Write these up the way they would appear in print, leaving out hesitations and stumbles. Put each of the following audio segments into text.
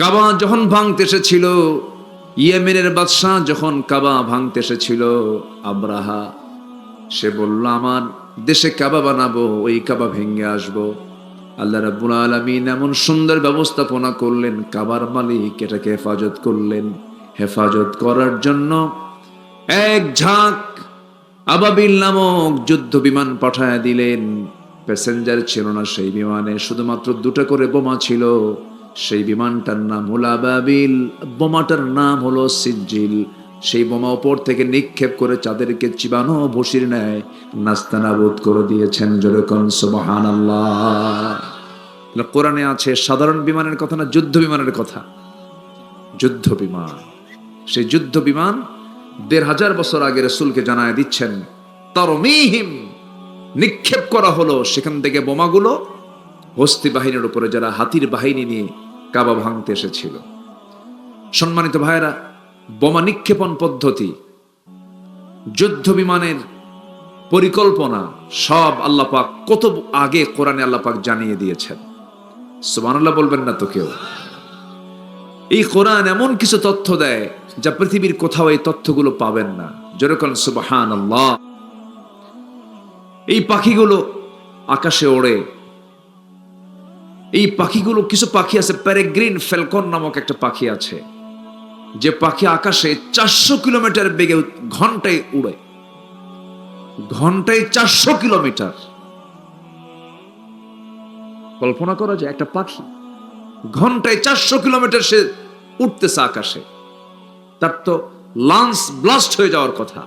কাবা যখন ভাঙতে এসেছিল, ইয়েমেনের বাদশাহ যখন কাবা ভাঙতে এসেছিল, আব্রাহা সে বলল আমার দেশে কাবা বানাবো, ওই কাবা ভেঙে আসবো। আল্লাহ রাব্বুল আলামিন এমন সুন্দর ব্যবস্থাপনা করলেন, কাবার মালিক এটাকে হেফাজত করলেন। হেফাজত করার জন্য এক ঝাঁক আবাবিল নামক যুদ্ধ বিমান পাঠায় দিলেন। প্যাসেঞ্জার ছিল না সেই বিমানে, শুধুমাত্র দুটো করে বোমা ছিল। সেই বিমানটার নাম হলো আবাবিল, বোমাটার নাম হলো সিজ্জিল। সেই বোমা উপর থেকে নিক্ষেপ করে চাঁদেরকে চিবানো ভুসির ন্যায় নাস্তানাবুদ করে দিয়েছেন। যেরকম সুবহানাল্লাহ। কোরআনে আছে সাধারণ বিমানের কথা না, যুদ্ধ বিমানের কথা। যুদ্ধ বিমান, সেই যুদ্ধ বিমান ১৫০০ বছর আগে রাসূলকে জানায় দিচ্ছেন, তারমিহিম, নিক্ষেপ করা হলো সেখান থেকে বোমাগুলো হস্তি বাহিনীর উপরে, যারা হাতির বাহিনী নিয়ে কাবা ভাঙতে এসেছিল। সম্মানিত ভাইরা, বোমা নিক্ষেপণ পদ্ধতি, যুদ্ধ বিমানের পরিকল্পনা সব আল্লাহ পাক কত আগে কোরআনে আল্লাহ পাক জানিয়ে দিয়েছেন। সুবহানাল্লাহ বলবেন না তো কেউ? এই কোরআন এমন কিছু তথ্য দেয় যা পৃথিবীর কোথাও এই তথ্যগুলো পাবেন না। যেরকম সুবহানাল্লাহ। এই পাখিগুলো আকাশে ওড়ে। এই পাখিগুলো, কিছু পাখি আছে, প্যারেগ্রিন ফ্যালকন নামক একটা পাখি আছে, যে পাখি আকাশে 400 কিলোমিটার বেগে ঘন্টায় উড়ে। ঘন্টায় 400 কিলোমিটার। কল্পনা করা যায়, একটা পাখি ঘন্টায় 400 কিলোমিটার সে উঠতেছে আকাশে। তার তো লাংস ব্লাস্ট হয়ে যাওয়ার কথা,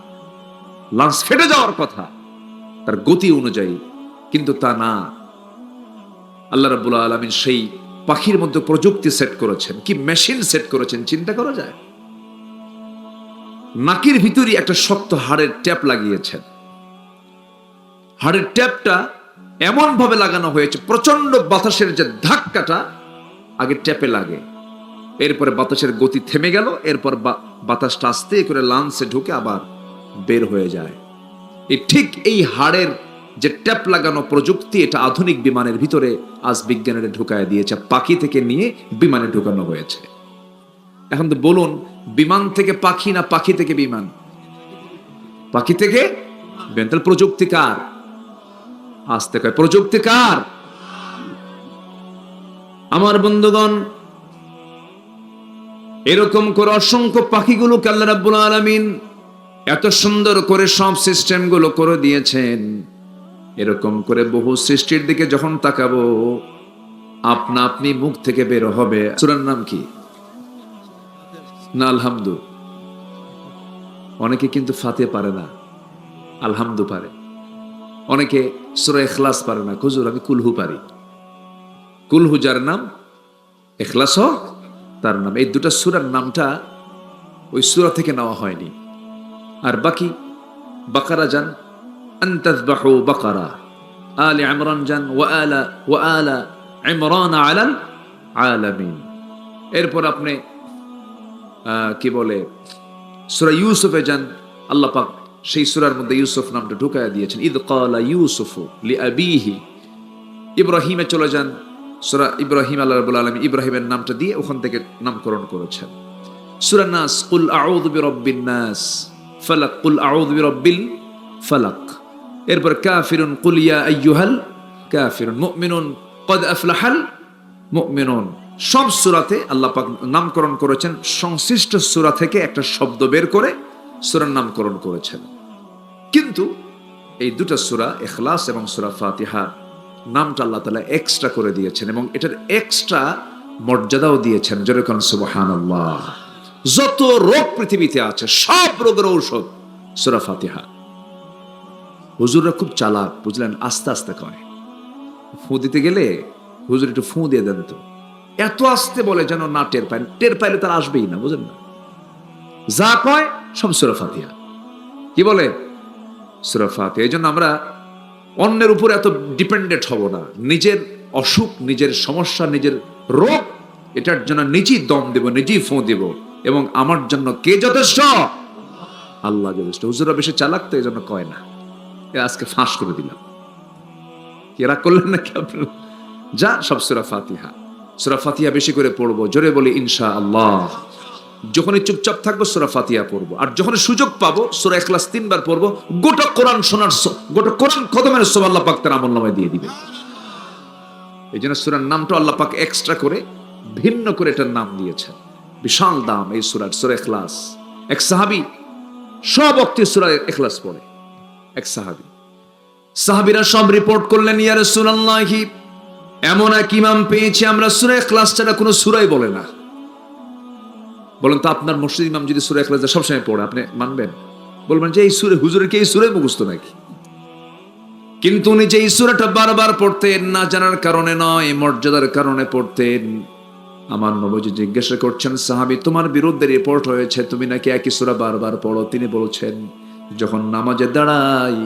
লাংস ফেটে যাওয়ার কথা তার গতি অনুযায়ী, কিন্তু তা না। আল্লাহ রাব্বুল আলামিন সেই পাখির মধ্যে প্রযুক্তি সেট করেছেন, কি মেশিন সেট করেছেন চিন্তা করা যায়। নাকের ভিতরে একটা শক্ত হাড়ের ট্যাপ লাগিয়েছেন। হাড়ের ট্যাপটা এমন ভাবে লাগানো হয়েছে, প্রচন্ড বাতাসের যে ধাক্কাটা আগে ট্যাপে লাগে, এরপরে বাতাসের গতি থেমে গেল, এরপর বাতাসটা আস্তে করে লাংসে ঢুকে আবার বের হয়ে যায়। ঠিক এই হাড়ের যে ট্যাপ লাগানো প্রযুক্তি, এটা আধুনিক বিমানের ভিতরে আজ বিজ্ঞানীরা ঢুকায় দিয়েছে। পাখি থেকে নিয়ে বিমানে ঢুকানো হয়েছে। এখন তো বলুন, বিমান থেকে পাখি না পাখি থেকে বিমান? পাখি থেকে বিমান। তাহলে প্রযুক্তি কার? আসতে কয় প্রযুক্তি কার? আমার বন্ধুগণ, এরকম করে অসংখ্য পাখিগুলোকে আল্লাহ রাব্বুল আলামিন এত সুন্দর করে সব সিস্টেম গুলো করে দিয়েছেন। এরকম করে বহু সৃষ্টির দিকে যখন তাকাবো, আপনা আপনি মুখ থেকে বের হবে। সূরার নাম কি? না আলহামদু। অনেকে কিন্তু ফাতিহা পারে না, আলহামদু পারে। অনেকে সূরা ইখলাস পারে না, হুজুর আমি কুলহু পারি। কুলহু যার নাম, ইখলাসও তার নাম। এই দুটো সূরার নামটা ওই সূরা থেকে নেওয়া হয়নি। আর বাকি বাকারা যান, আনতাযবাহু বাকারা, আলে ইমরান যান, ওয়া আলা ইমরান আলাল আলামিন। এরপর আপনি কি বলে সূরা ইউসুফে যান, আল্লাহ পাক সেই সূরার মধ্যে ইউসুফ নামটা ঢুকায়া দিয়েছেন। ইদ ক্বালা ইউসুফু লিআবিহি। ইব্রাহিমে চলে যান, সূরা ইব্রাহিম, আল্লাহ রাব্বুল আলামিন ইব্রাহিমের নামটা দিয়ে ওখান থেকে নামকরণ করেছেন। সূরা নাস, কুল আউযু বিরাব্বিন নাস, ফালাক, কুল আউযু বিরাব্বিল ফালাক। এরপর কাফিরুন, কুল ইয়া আইয়ুহাল কাফিরুন, মুমিনুন, ক্বাদ আফলাহাল মুমিনুন। সব সূরাতে আল্লাহ পাক নামকরণ করেছেন, সংশ্লিষ্ট সূরা থেকে একটা শব্দ বের করে সূরার নামকরণ করেছেন। কিন্তু এই দুটো সূরা, ইখলাস এবং সূরা ফাতিহা, নামটা আল্লাহ তাআলা এক্সট্রা করে দিয়েছেন এবং এটার এক্সট্রা মর্যাদাও দিয়েছেন। যেরকম সুবহানাল্লাহ। যত রোগ পৃথিবীতে আছে সব রোগের ঔষধ সূরা ফাতিহা। হুজুররা খুব চালাক, বুঝলেন, আস্তে আস্তে কয়। ফু দিতে গেলে হুজুর একটু ফু দিয়ে দেন তো, এত আস্তে বলে যেন না টের পায়। টের পাইলে তার আসবেই না, বুঝলেন না। যা কয় সব সূরা ফাতিহা। কি বলে? সূরা ফাতিহা। এই জন্য আমরা অন্যের উপর এত ডিপেন্ডেন্ট হব না। নিজের অসুখ, নিজের সমস্যা, নিজের রোগ, এটার জন্য নিজেই দম দেব, নিজেই ফু দেব, এবং আমার জন্য কে যথেষ্ট? আল্লাহ যথেষ্ট। হুজুররা বেশি চালাক তো, এই জন্য কয় না। আজকে ফাঁস করে দিলাম। এরা করলেন নাকি আপনারা? যা, সব সূরা ফাতিহা। সূরা ফাতিহা বেশি করে পড়বো, জোরে বলি ইনশাআল্লাহ। যখনই চুপচাপ থাকবো সূরা ফাতিহা পড়বো, আর যখন সুযোগ পাবো সূরা ইখলাস 3 বার পড়বো। গোটা কোরআন শোনার, গোটা কোরআন খতমের সওয়াব আল্লাহ পাক তার আমলনামায় দিয়ে দিবেন। এই জন্য সূরার নামটা আল্লাহ পাক এক্সট্রা করে ভিন্ন করে এটার নাম দিয়েছেন। বিশাল দাম এই সূরার, সূরা ইখলাস। এক সাহাবী সব ওয়াক্তে সূরা ইখলাস পড়ে, এক সাহাবী। সাহাবীরা সব রিপোর্ট করলেন, ইয়া রাসূলুল্লাহ, এমন এক ইমাম পেয়েছি আমরা সূরা ইখলাস ছাড়া কোনো সূরাই বলে না। বলেন তো আপনার মসজিদ ইমাম যদি সূরা ইখলাস সবসময় পড়ে, আপনি মানবেন? বলবেন যে এই সূরা হুজুরের কি এই সূরাই মুখস্থ নাকি? কিন্তু উনি যে এই সূরাটা বারবার পড়তেন, না জানার কারণে নয়, মর্যাদার কারণে পড়তেন। আমার নবীজি জিজ্ঞাসা করছেন, সাহাবী তোমার বিরুদ্ধে রিপোর্ট হয়েছে তুমি নাকি একই সূরা বারবার পড়ো। তিনি বলছেন, যখন নামাজে দাঁড়াই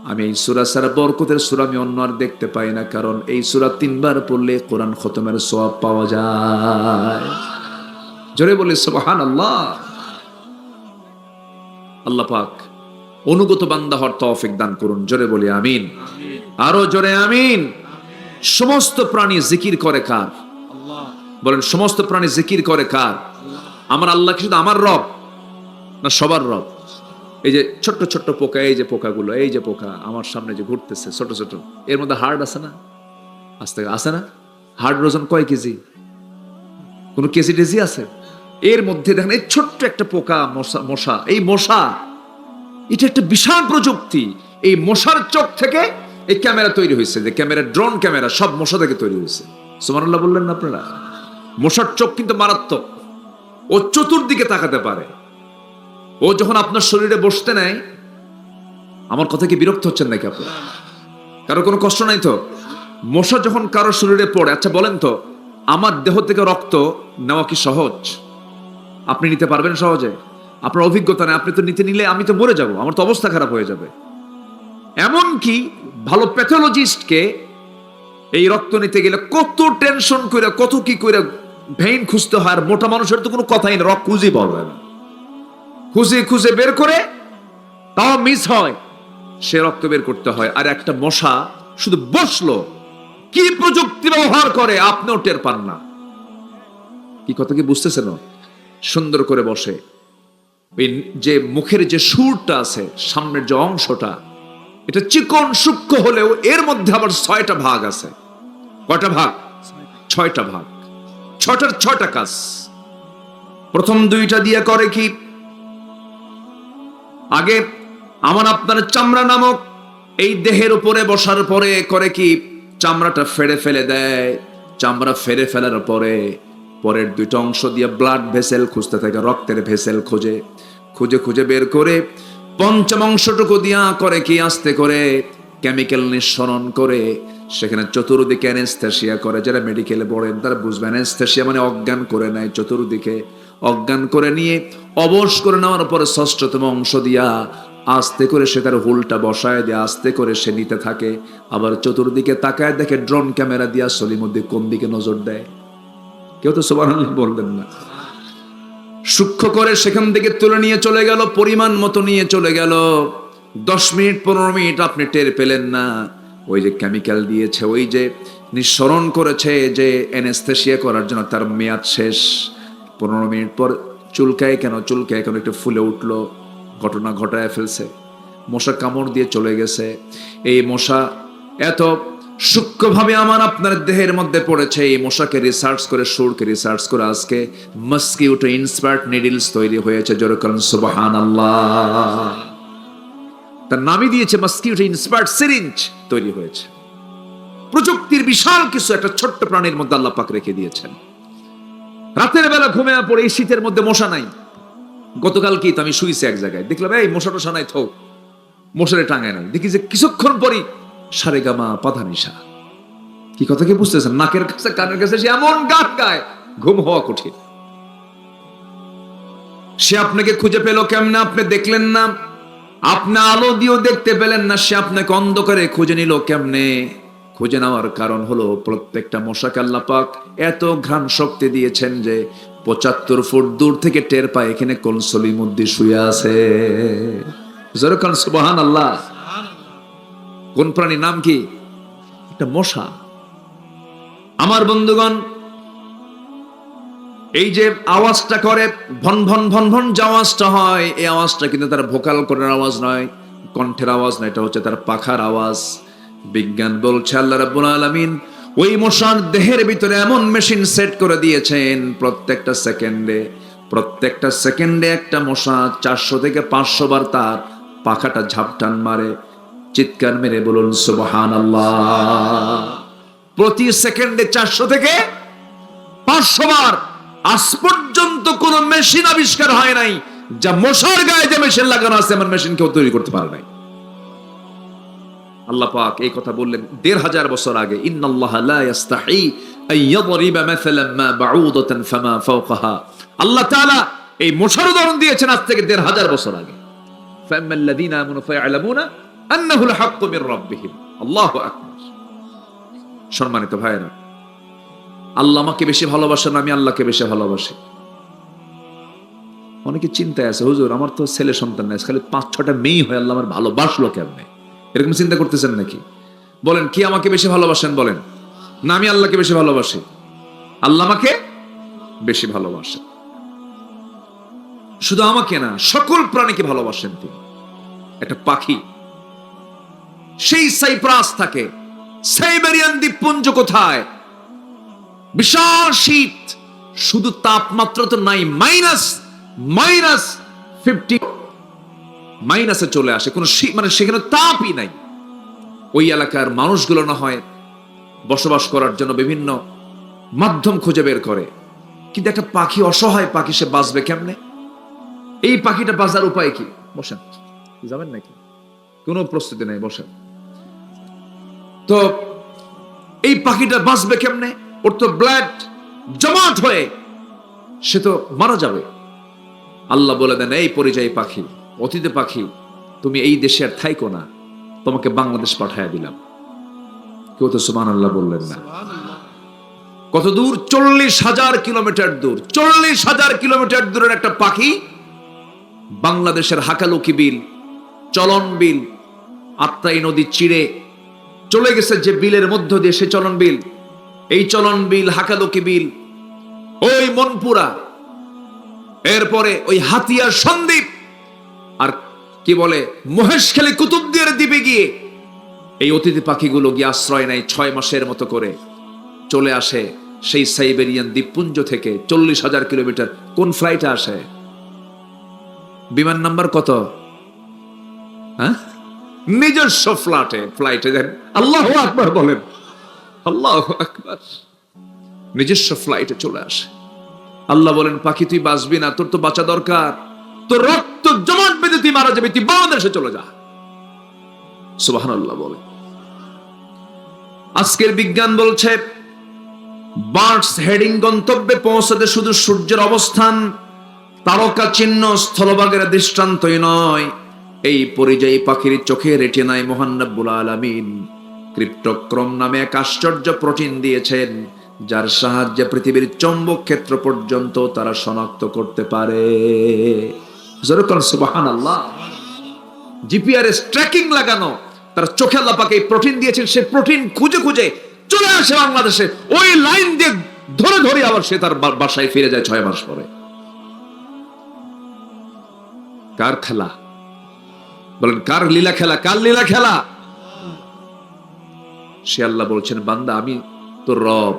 আমি এই সূরা ছাড়া বরকতের সূরা আমি অন্য আর দেখতে পাই না, কারণ এই সূরা 3 বার পড়লে কোরআন খতমের সওয়াব পাওয়া যায়। জোরে বলি সুবহানাল্লাহ। আল্লাহ পাক অনুগত বান্দা হওয়ার তৌফিক দান করুন, জোরে বলি আমিন। আরো জোরে আমিন। সমস্ত প্রাণী জিকির করে কার? বলেন, সমস্ত প্রাণী জিকির করে কার? আমার আল্লাহ কি শুধু আমার রব, না সবার রব? এই যে ছোট্ট ছোট্ট পোকা, এই যে পোকাগুলো, এই যে পোকা আমার সামনে যে ঘুরতেছে ছোট ছোট, এর মধ্যে হার্ট আছে না? আস্তে আছে না? হার্ট ওজন কয় কেজি? কোন কেজি টেজি আছে? এর মধ্যে দেখেন এই ছোট্ট একটা পোকা, মশা। এই মশা, এটা একটা বিশাল প্রযুক্তি। এই মশার চোখ থেকে এই ক্যামেরা তৈরি হয়েছে, যে ক্যামেরা, ড্রোন ক্যামেরা, সব মশা থেকে তৈরি হয়েছে। সুবহানাল্লাহ বললেন না আপনারা? মশার চোখ কিন্তু মারাত্মক। ও চতুর্দিকে তাকাতে পারে। ও যখন আপনার শরীরে বসতে নেয়, আমার কথা কি বিরক্ত হচ্ছেন নাকি আপনারা? কারো কোনো কষ্ট নাই তো? মশা যখন কারো শরীরে পড়ে, আচ্ছা বলেন তো, আমার দেহ থেকে রক্ত নেওয়া কি সহজ? আপনি নিতে পারবেন সহজে? আপনার অভিজ্ঞতা নেই, আপনি তো নিলে আমি তো মরে যাব, আমার তো অবস্থা খারাপ হয়ে যাবে। এমনকি ভালো প্যাথোলজিস্টকে এই রক্ত নিতে গেলে কত টেনশন করে, কত কি করে ভেইন খুঁজতে হয়। আর মোটা মানুষের তো কোনো কথাই না, রক্ত খুঁজে পাবে না, খুঁজে খুঁজে বের করে, তাও মিস হয়, সে রক্ত বের করতে হয়। আর একটা মশা শুধু বসলো, কি প্রযুক্তি ব্যবহার করে আপনিও টের পান না। কি কথা কি বুঝতেছেন? সুন্দর করে বসে, ওই যে মুখের যে সুরটা আছে, সামনের যে অংশটা, এটা চিকন সূক্ষ্ম হলেও এর মধ্যে আবার 6টা ভাগ আছে। কয়টা ভাগ? 6টা ভাগ। 6টার 6টা কাজ। প্রথম 2টা দিয়ে করে কি, আগে আমার আপনার চামড়া নামক এই দেহের উপরে বসার পরে করে কি, চামড়াটা ফেড়ে ফেলে দেয়। চামড়া ফেড়ে ফেলার পরে পরের 2টা অংশ দিয়ে ব্লাড ভেসেল খুঁজতে থাকে, রক্তের ভেসেল খুঁজে খুঁজে খুঁজে বের করে পঞ্চম অংশটুকু দিয়া করে কি, আস্তে করে কেমিক্যাল নিঃসরণ করে সেখানে চতুর্দিকে অ্যানেস্থেসিয়া করে। যারা মেডিকেলে পড়েন তারা বুঝবেন, অ্যানেস্থেসিয়া মানে অজ্ঞান করে নেয়। চতুর্দিকে অজ্ঞান করে নিয়ে অবশ করে নেওয়ার পরে 6ষ্ঠতম অংশ দিয়া আস্তে করে সে তার হুলটা বসায় দিয়ে আস্তে করে সে নিতে থাকে। আবার চতুর্দিকে তাকায় দেখে ড্রোন ক্যামেরা দিয়া সলিমুদ্দিন কোন দিকে নজর দেয়। কেউ তো সুবহানাল্লাহ বলবেন না। সূক্ষ্ম করে সেখান থেকে তুলে নিয়ে চলে গেল, পরিমাণ মতো নিয়ে চলে গেল। 10 মিনিট 15 মিনিট আপনি টের পেলেন না। ওই যে কেমিক্যাল দিয়েছে, ওই যে নিঃসরণ করেছে, যে অ্যানেস্থেসিয়া করার জন্য, তার মেয়াদ শেষ। 15 মিনিট পর চুলকায় কেন? চুলকায় কেন? একটু ফুলে উঠলো, ঘটনা ঘটায় ফেলছে। মশা কামড় দিয়ে চলে গেছে। এই মশা এত সূক্ষ্মভাবে আমার আপনার দেহের মধ্যে পড়েছে। এই মশাকে রিসার্চ করে, সুরকে রিসার্চ করে আজকে মস্কিউটো ইন্সপায়ার্ড নিডলস তৈরি হয়েছে। জোরে বলেন সুবহানাল্লাহ। তার নামই দিয়েছে মস্কিউটো ইন্সপায়ার্ড সিরিঞ্জ তৈরি হয়েছে। প্রযুক্তির বিশাল কিছু একটা ছোট্ট প্রাণীর মধ্যে আল্লাহ পাক রেখে দিয়েছেন। রাতের বেলা ঘুমে পড়ে এই শীতের মধ্যে মশা নাই। গতকাল কি তো আমি শুইছি এক জায়গায়, দেখলাম এই মশা টশা নাই, থো মশারে টাঙায় নাই। দেখি যে কিছুক্ষণ পরই সারেগামা পাধানিসা। কি কথা কি বুঝতেছেন? নাকের কাছে কানের কাছে সে এমন গান গায়, ঘুম হওয়া কঠিন। সে আপনাকে খুঁজে পেল কেমনে? আপনি দেখলেন না, আপনি আলো দিয়েও দেখতে পেলেন না। সে আপনাকে অন্ধকারে খুঁজে নিল কেমনে? খুঁজে নেওয়ার কারণ হলো প্রত্যেকটা মশাকে আল্লাহ পাক এত ঘ্রাণ শক্তি দিয়েছেন যে 75 ফুট দূর থেকে টের পায় এখানে কোন সলিমুদ্দিন শুয়ে আছে। জোরে বলেন সুবহানাল্লাহ। কোন প্রাণীর নাম কি? একটা মশা। আমার বন্ধুগণ, এই যে আওয়াজটা করে ভন ভন ভন ভন যে আওয়াজটা হয়, এই আওয়াজটা কিন্তু তার ভোকাল কর্ডের আওয়াজ নয়, কণ্ঠের আওয়াজ নয়, এটা হচ্ছে তার পাখার আওয়াজ। বিজ্ঞান বলছে আল্লাহ রাব্বুল আলামিন ওই মশার দেহের ভিতরে এমন মেশিন সেট করে দিয়েছেন, প্রত্যেকটা সেকেন্ডে একটা মশা 400 থেকে 500 বার তার পাখাটা ঝাপটান মারে। চিৎকার মেরে বলুন সুবহানাল্লাহ। প্রতি সেকেন্ডে 400 থেকে 500 বার। আজ পর্যন্ত কোন মেশিন আবিষ্কার হয় নাই যা মশার গায়ে যে মেশিন লাগানো আছে এমন মেশিন কেউ তৈরি করতে পারে নাই। আল্লাহ পাক এই কথা বললেন 1500 বছর আগে, ইন্নাল্লাহা লা ইস্তাহি আন ইয়াদরিবা মাসালান মা বাউদাতান ফামা ফাওকাহা। আল্লাহ তাআলা এই মশার উদাহরণ দিয়েছেন আজ থেকে 1500 বছর আগে। ফাম্মাল্লাযীনা আমানু ফায়ালামুনা আন্নাহুল হাক্কু মির রাব্বিহিম। আল্লাহু আকবার। সম্মানিত ভাইরা, আল্লাহ আমাকে বেশি ভালোবাসেন, আমি আল্লাহকে বেশি ভালোবাসি। অনেকে চিন্তায় আছে, হুজুর আমার তো ছেলে সন্তান নাই, খালি 5-6টা মেয়ে হয়, আল্লাহ আমার ভালোবাসলো কেমনে? এরকম চিন্তা করতেছেন নাকি? বলেন, কি আমাকে বেশি ভালোবাসেন বলেন? না আমি আল্লাহকে বেশি ভালোবাসি? আল্লাহ আমাকে বেশি ভালোবাসেন। শুধু আমাকে না, সকল প্রাণীকে ভালোবাসেন তিনি। একটা পাখি সেই সাইপ্রাস থাকে, সাইবেরিয়ান দ্বীপপুঞ্জ কোথায়, বিশাল শীত, শুধু তাপমাত্রা তো নাই, -50 মাইনাসে চলে আসে, কোনো মানে সেখানে তাপই নাই। ওই এলাকার মানুষগুলো না হয় বসবাস করার জন্য বিভিন্ন মাধ্যম খুঁজে বের করে, কিন্তু একটা পাখি, অসহায় পাখি, সে বাঁচবে কেমনে? এই পাখিটা বাঁচার উপায় কি? বসেন, যাবেন নাকি? কোনো প্রস্তুতি নেই, বসেন। তো এই পাখিটা বাঁচবে কেমনে? ওর তো ব্লাড জমাট হয়ে সে তো মারা যাবে। আল্লাহ বলে দেন, এই পরিযায়ী পাখি, অতিথি পাখি, তুমি এই দেশে আর থাইকো না, তোমাকে বাংলাদেশ পাঠাইয়া দিলাম। কেউ তো সুবহানাল্লাহ বললেন না। কত দূর? 40,000 কিলোমিটার দূর। 40,000 কিলোমিটার দূরের একটা পাখি বাংলাদেশের হাকালুকি বিল, চলন বিল, আত্রাই নদী চিড়ে চলে গেছে যে বিলের মধ্য দিয়ে, সে চলন বিল, এই চলন বিল, হাকালুকি বিল, ওই মনপুরা, এরপরে ওই হাতিয়ার সন্দ্বীপ, আর কি বলে মহেশখালী কুতুবদিয়ার দ্বীপে গিয়ে এই অতিথি পাখিগুলো গিয়ে আশ্রয় নেয় 6 মাসের মতো করে। চলে আসে সেই সাইবেরিয়ান দ্বীপপুঞ্জ থেকে 40,000 কিলোমিটার। কোন ফ্লাইটে আসে? বিমান নাম্বার কত? হ্যাঁ, নিজস্ব ফ্লাইটে দেন। আল্লাহু আকবার বলেন, আল্লাহু আকবার। নিজস্ব ফ্লাইটে চলে আসে। আল্লাহ বলেন, পাখি তুই বাঁচবি না, তোর তো বাঁচা দরকার, তোর রক্ত জমাট বেঁধে তুই মারা যাবি, তুই বাংলাদেশে চলে যা। সুবহানাল্লাহ বলে। আজকের বিজ্ঞান বলছে বার্ডস হেডিং গন্তব্যে পৌঁছাতে শুধু সূর্যের অবস্থান, তারকা চিহ্ন, স্থলভাগের দৃষ্টান্তই নয়, এই পরিযায়ী পাখির চোখে রেটিনায় মহান রব্বুল আলামিন ক্রিপ্টোক্রম নামে এক আশ্চর্য প্রোটিন দিয়েছেন, যার সাহায্যে পৃথিবীর চৌম্বক ক্ষেত্র পর্যন্ত তারা শনাক্ত করতে পারে। সুবহানাল্লাহ। জিপিআরএস ট্র্যাকিং লাগানো, তার চোখে আল্লাহ পাক এই প্রোটিন দিয়েছেন। সে প্রোটিন খুঁজে খুঁজে চলে আসে বাংলাদেশে, ওই লাইন দিয়ে ধরে ধরে আবার সে তার বাসায় ফিরে যায় 6 মাস পরে। কার খেলা বলেন? কার লীলা খেলা? কার লীলা খেলা? সে আল্লাহ বলছেন, বান্দা আমি তোর রব,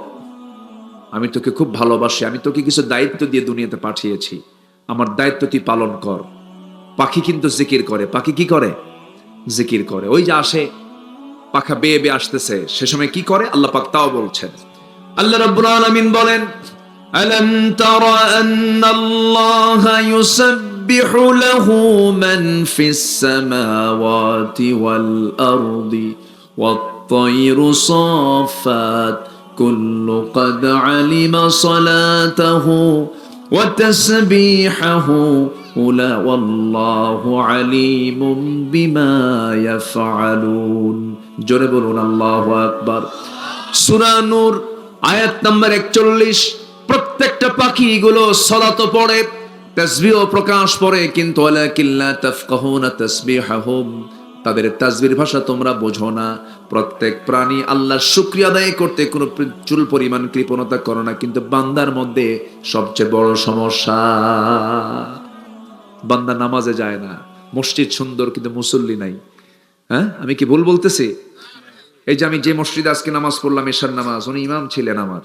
আমি তোকে খুব ভালোবাসি, আমি তোকে কিছু দায়িত্ব দিয়ে দুনিয়াতে পাঠিয়েছি, আমার দায়িত্ব তুই পালন কর। পাখি কিন্তু জিকির করে। পাখি কি করে? জিকির করে। ওই যে আসে, পাখা বেয়ে বেয়ে আসতেছে, সে সময় কি করে আল্লাহ পাক তাও বলছেন। আল্লাহ রাব্বুল আলামিন বলেন, আলাম তারা আন্নাল্লাহা ইউসাব্বিহু লাহু মান ফিস সামাওয়াতি ওয়াল আরদি ওয়াত তায়রু সাফাত কুল্লু ক্বাদ আলিমা সালাতাহু ওয়া তাসবিহাহু ওয়াল্লাহু আলিমুম বিমা ইয়াফআলুন। জোরে বলুন আল্লাহু আকবার। সূরা নূর আয়াত নাম্বার 41। প্রত্যেকটা পাখি গুলো সালাত পড়ে, তাসবিহ প্রকাশ পড়ে, কিন্তু ওয়ালাকিন লা তাফকাহুনা তাসবিহাহুম, তাদের তাসবির ভাষা তোমরা বোঝো না। প্রত্যেক প্রাণী আল্লাহর শুকরিয়া আদায় করতে কোনো চুল পরিমাণ কৃপণতা করো না, কিন্তু বান্দার মধ্যে সবচেয়ে বড় সমস্যা, বান্দা নামাজে যায় না। মসজিদ সুন্দর কিন্তু মুসল্লি নাই। হ্যাঁ, আমি কি ভুল বলতেছি? এই যে আমি যে মসজিদে আজকে নামাজ পড়লাম, এশার নামাজ, উনি ইমাম ছিলেন, আমার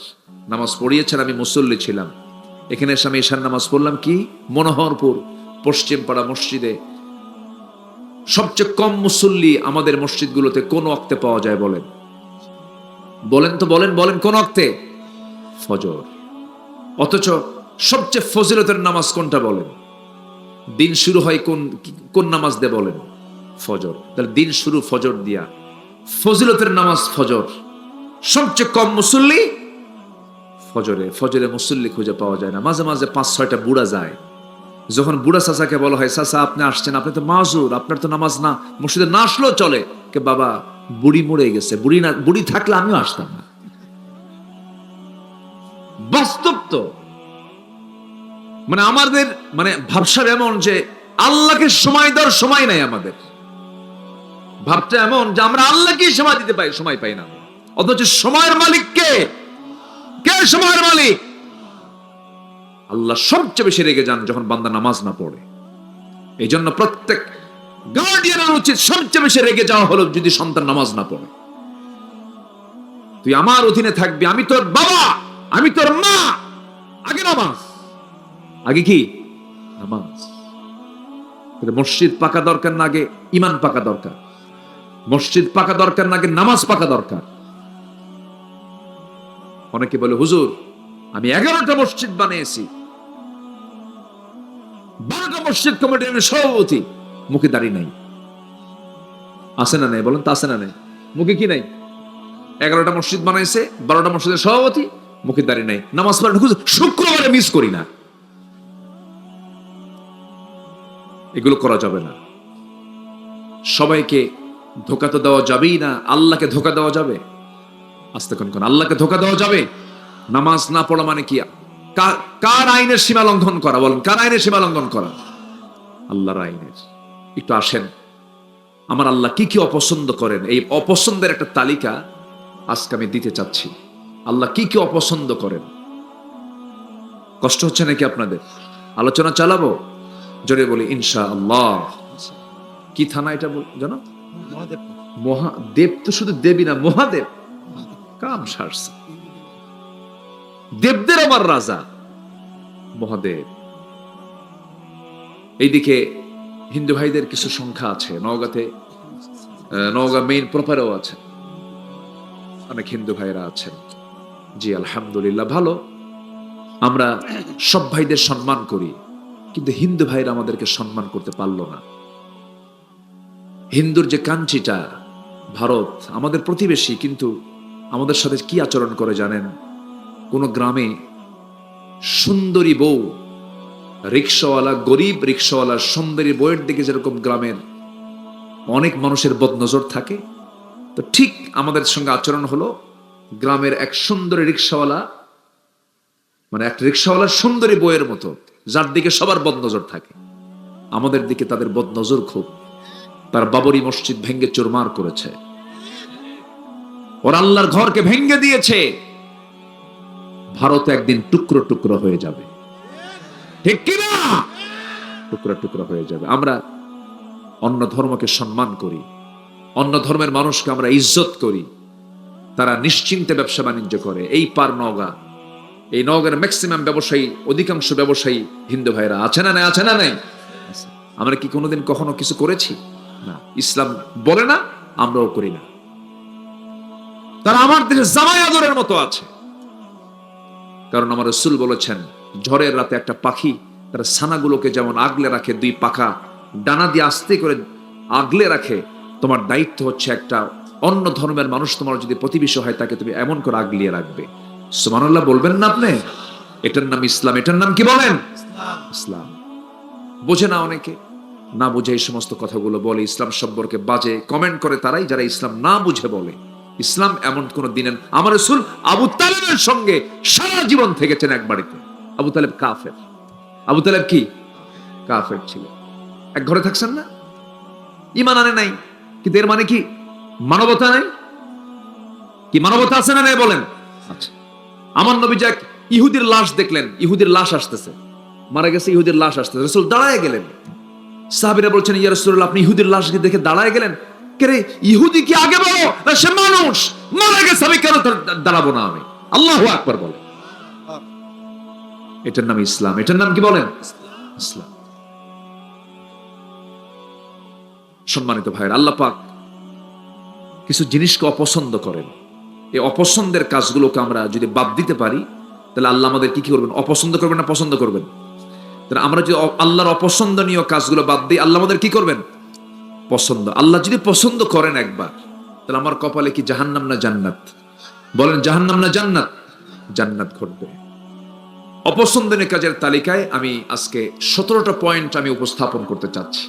নামাজ পড়িয়েছেন, আমি মুসল্লি ছিলাম। এখানে এসে আমি এশার নামাজ পড়লাম কি মনোহরপুর পশ্চিম পাড়া মসজিদে। সবচেয়ে কম মুসল্লি আমাদের মসজিদগুলোতে কোন ওয়াক্তে পাওয়া যায় বলেন? বলেন তো, বলেন বলেন, কোন ওয়াক্তে? ফজর। অথচ সবচেয়ে ফজিলতের নামাজ কোনটা বলেন? দিন শুরু হয় কোন নামাজ দিয়ে বলেন? ফজর। তাহলে দিন শুরু ফজর দিয়া, ফজিলতের নামাজ ফজর। সবচেয়ে কম মুসল্লি ফজরে। ফজরে মুসল্লি খুঁজে পাওয়া যায় না। মাঝে মাঝে 5-6টা বুড়া যায়। যখন বুড়া চাচাকে বলা হয়, চাচা আপনি আসছেন, আপনি তো মাজুর, আপনার তো নামাজ না, মসজিদে না আসলেও চলে। কে বাবা, বুড়ি মরে গেছে, বুড়ি থাকলে আমিও আসতাম না। বাস্তব তো। মানে আমাদের ভাবসাব এমন যে আল্লাহকে সময় দেওয়ার সময় নাই আমাদের। ভাবটা এমন যে আমরা আল্লাহকে সময় দিতে পাই, সময় পাই না। অথচ সময়ের মালিক কে? কে সময়ের মালিক? আল্লাহ সবচেয়ে বেশি রেগে যান যখন বান্দা নামাজ না পড়ে। এই জন্য প্রত্যেক গার্ডিয়ানের উচিত সবচেয়ে বেশি রেগে যাওয়া হলো যদি সন্তান নামাজ না পড়ে। তুই আমার অধীনে থাকবি, আমি তোর বাবা, আমি তোর মা, আগে নামাজ। আগে কি? নামাজ। মসজিদ পাকা দরকার না আগে ইমান পাকা দরকার? মসজিদ পাকা দরকার না আগে নামাজ পাকা দরকার? অনেকে বলে হুজুর আমি 11টা মসজিদ বানিয়েছি, 12টা মসজিদ কমিটির সভাপতি, মুখে দাড়ি নাই। আছে না নাই? বলেন তো আছে না নাই? মুখে কি নাই? 11টা মসজিদ বানাইছে, 12টা মসজিদের সভাপতি, মুখে দাড়ি নাই। নামাজ পড়েন শুক্রবারে মিস করি না। এগুলো করা যাবে না। সবাইকে ধোকা তো দেওয়া যাবেই না। আল্লাহকে ধোকা দেওয়া যাবে? আস্তে কোন আল্লাহকে ধোকা দেওয়া যাবে? নামাজ না পড়া মানে কি? কার আইনের সীমা লঙ্ঘন করা? বলেন, কার আইনের সীমা লঙ্ঘন করা? আল্লাহর আইনের। একটু আসেন, আমার আল্লাহ কি কি অপছন্দ করেন, এই অপছন্দের একটা তালিকা আজকে আমি দিতে চাচ্ছি। আল্লাহ কি কি অপছন্দ করেন। কষ্ট হচ্ছে নাকি আপনাদের? আলোচনা চালাবো? জোরে বলি ইনশাআল্লাহ। কি থানা এটা জানো? মহাদেব। তো শুধু দেবী না, মহাদেব। কাম সারছে। দেবদের আমার রাজা মহাদেব। এইদিকে হিন্দু ভাইদের কিছু সংখ্যা আছে নওগাঁতে, নওগাঁ মেইন প্রপারেও আছে, অনেক হিন্দু ভাইরা আছেন। জি আলহামদুলিল্লাহ, ভালো। আমরা সব ভাইদের সম্মান করি, কিন্তু হিন্দু ভাইরা আমাদেরকে সম্মান করতে পারলো না। হিন্দুর যে কাঞ্চিটা ভারত, আমাদের প্রতিবেশী, কিন্তু আমাদের সাথে কি আচরণ করে জানেন? কোন গ্রামে সুন্দরী বউ, রিক্সাওয়ালা, গরিব রিক্সাওয়ালার সুন্দরী বউয়ের দিকে যেরকম গ্রামের অনেক মানুষের বদনজর থাকে, তো ঠিক আমাদের সঙ্গে আচরণ হলো গ্রামের এক সুন্দরী রিক্সাওয়ালা, এক রিক্সাওয়ালার সুন্দরী বউয়ের মতো, যার দিকে সবার বদনজর থাকে। আমাদের দিকে তাদের বদনজর খুব। তার বাবরি মসজিদ ভেঙ্গে চুরমার করেছে, ওর আল্লাহর ঘরকে ভেঙ্গে দিয়েছে। ভারত একদিন টুকরো টুকরো হয়ে যাবে, ঠিক কিনা? টুকরো টুকরো হয়ে যাবে। আমরা অন্য ধর্মকে সম্মান করি, অন্য ধর্মের মানুষকে আমরা ইজ্জত করি। তারা নিশ্চিন্তে ব্যবসা বাণিজ্য করে। এই পার নওগাঁ, এই নওগাঁর ম্যাক্সিমাম ব্যবসায়ী, অধিকাংশ ব্যবসায়ী হিন্দু ভাইরা আছে না নাই? আছে না নাই? আমরা কি কোনোদিন কখনো কিছু করেছি? না। ইসলাম বলে না, আমরাও করি না। তারা আমার দেশে জামাই আদরের মতো আছে। কারণ আমার রাসূল বলেছেন, ঝড়ের রাতে একটা পাখি তার ছানাগুলোকে যেমন আগলে রাখে, দুই পাখা ডানা দিয়ে আস্তে করে আগলে রাখে, তোমার দায়িত্ব হচ্ছে একটা অন্য ধর্মের মানুষ তোমার যদি প্রতিবেশী হয়, তাকে তুমি এমন করে আগলিয়ে রাখবে। সুবহানাল্লাহ বলবেন না আপনি? এটার নাম ইসলাম। এটার নাম কি বলেন? ইসলাম। বোঝে না অনেকে, না বুঝে এই সমস্ত কথাগুলো বলে, ইসলাম সম্পর্কে বাজে কমেন্ট করে তারাই, যারা ইসলাম না বুঝে বলে। ইসলাম এমন কোন দিন, আমার রাসূল আবু তালেবের সঙ্গে সারা জীবন থেকেছেন এক বাড়িতে। আবু তালেব কাফের। আবু তালেব কি? কাফের ছিল। এক ঘরে থাকছেন না, ঈমান আনে নাই। কিন্তু এর মানে কি মানবতা নাই? কি মানবতা আছে না নাই বলেন? আচ্ছা, আমার নবী যাক ইহুদির লাশ দেখলেন, ইহুদির লাশ আসতেছে, মারা গেছে ইহুদির লাশ আসতেছে, রাসূল দাঁড়ায় গেলেন। সাহাবীরা বলছেন, ইয়া রাসূলুল্লাহ, আপনি ইহুদির লাশকে দেখে দাঁড়ায় গেলেন? কে রে, ইহুদি কি আগে বলো না সে মানুষ? মারা গেছে, আমি কেন দাঁড়াবো না? আমি আল্লাহু আকবার বলে। এটার নাম ইসলাম। এটার নাম কি বলেন? ইসলাম। সম্মানিত ভাইয়ের, আল্লাহ পাক কিছু জিনিসকে অপছন্দ করেন। এই অপছন্দের কাজগুলোকে আমরা যদি বাদ দিতে পারি, তাহলে আল্লাহ আমাদের কি করবেন? অপছন্দ করবেন না পছন্দ করবেন? তাহলে আমরা যদি আল্লাহর অপছন্দনীয় কাজগুলো বাদ দিই, আল্লাহ আমাদের কি করবেন? পছন্দ। আল্লাহ যদি পছন্দ করেন একবার, তাহলে আমার কপালে কি জাহান্নাম না জান্নাত? বলেন, জাহান্নাম না জান্নাত? জান্নাত ঘটবে। অপছন্দনীয় কাজের তালিকায় আমি আজকে 17টা পয়েন্ট আমি উপস্থাপন করতে চাচ্ছি।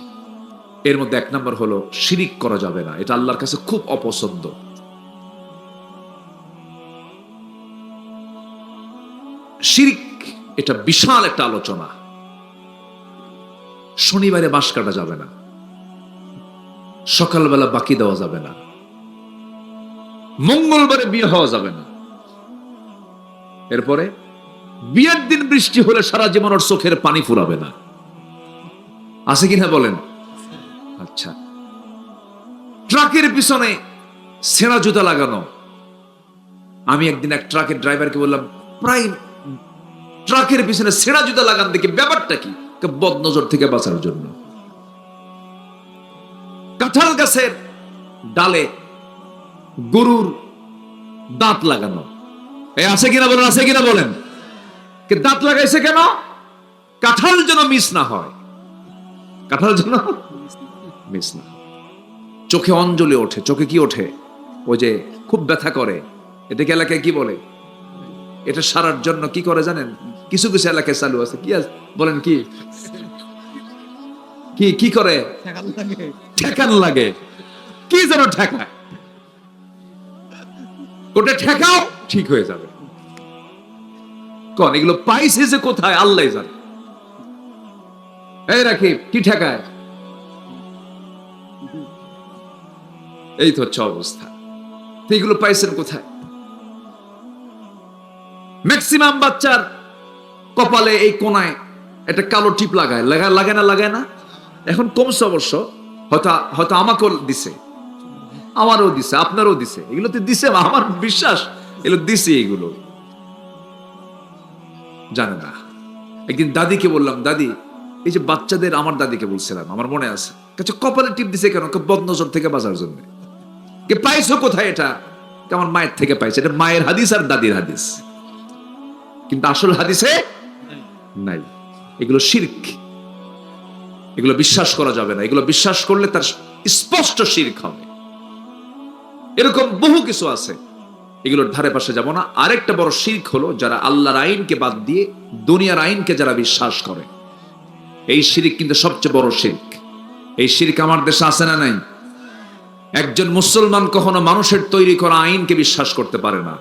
এর মধ্যে 1 নম্বর হলো শিরিক করা যাবে না। এটা আল্লাহর কাছে খুব অপছন্দ। শিরিক এটা বিশাল একটা আলোচনা। শনিবারে বাঁশ কাটা যাবে না, সকালবেলা বাকি দেওয়া যাবে না, মঙ্গলবারে বিয়ে হওয়া যাবে না, এরপরে বিয়ের দিন বৃষ্টি হলে সারা জীবন ওর চোখের পানি ফুরাবে না। আছে কিনা বলেন? আচ্ছা, ট্রাকের পিছনে ছেঁড়া জুতা লাগানো। আমি একদিন এক ট্রাকের ড্রাইভারকে বললাম, প্রায় ট্রাকের পিছনে ছেঁড়া জুতা লাগান দেখি, ব্যাপারটা কি? বদনজর থেকে বাঁচার জন্য। কাঁঠাল গাছের ডালে গরুর দাঁত লাগানো। এ আছে কিনা বলেন? আছে কিনা বলেন? দাঁত লাগাইছে কেন? কাঁঠাল যেন মিস না হয়, কাঁঠাল যেন মিস না। চোখে অঞ্জলি ওঠে। চোখে কি ওঠে? ওই যে খুব ব্যথা করে, এটাকে এলাকায় কি বলে? এটা সারার জন্য কি করে জানেন? কিছু কিছু এলাকায় চালু আছে। কি বলেন? কি কি কি করে? ঠেকান লাগে। কি যেন ঠেকায়, ওটা ঠেকাও, ঠিক হয়ে যাবে। কোন এগুলো পাইছে যে কোথায় আল্লাহ জানে। এই রাখি, কি ঠেকায়? এই তো হচ্ছে অবস্থা। এগুলো পাইছেন কোথায়? ম্যাক্সিমাম বাচ্চার কপালে এই কোনায় একটা কালো টিপ লাগায় লাগায় না? এখন কমছে অবশ্য, হয়তো আমাকেও দিছে, আমারও দিছে, আপনারও দিছে। এগুলোতে দিছে, আমার বিশ্বাস এগুলো দিছে। এগুলো জানে না। একদিন দাদিকে বললাম, দাদি, এই যে বাচ্চাদের, আমার দাদিকে বলছিলাম, আমার মনে আছে, কপালে টিপ দিছে কেন? বদনজর থেকে বাঁচার জন্য। কে পাইছো কোথায় এটা? আমার মায়ের থেকে পাইছে। এটা মায়ের হাদিস আর দাদির হাদিস, কিন্তু আসল হাদিসে নাই। এগুলো শিরক, এগুলো বিশ্বাস করা যাবে না। এগুলো বিশ্বাস করলে তার স্পষ্ট শিরক হবে। এরকম বহু কিছু আছে, এগুলোর ধারে পাশে যাব না। আরেকটা বড় শিরক হলো যারা আল্লাহর আইনকে বাদ দিয়ে দুনিয়ার আইনকে যারা বিশ্বাস করে। এই শিরক কিন্তু সবচেয়ে বড় শিরক। এই শিরক আমার দেশে আছে না নাই? একজন মুসলমান কখনো মানুষের তৈরি করা আইনকে বিশ্বাস করতে পারে না।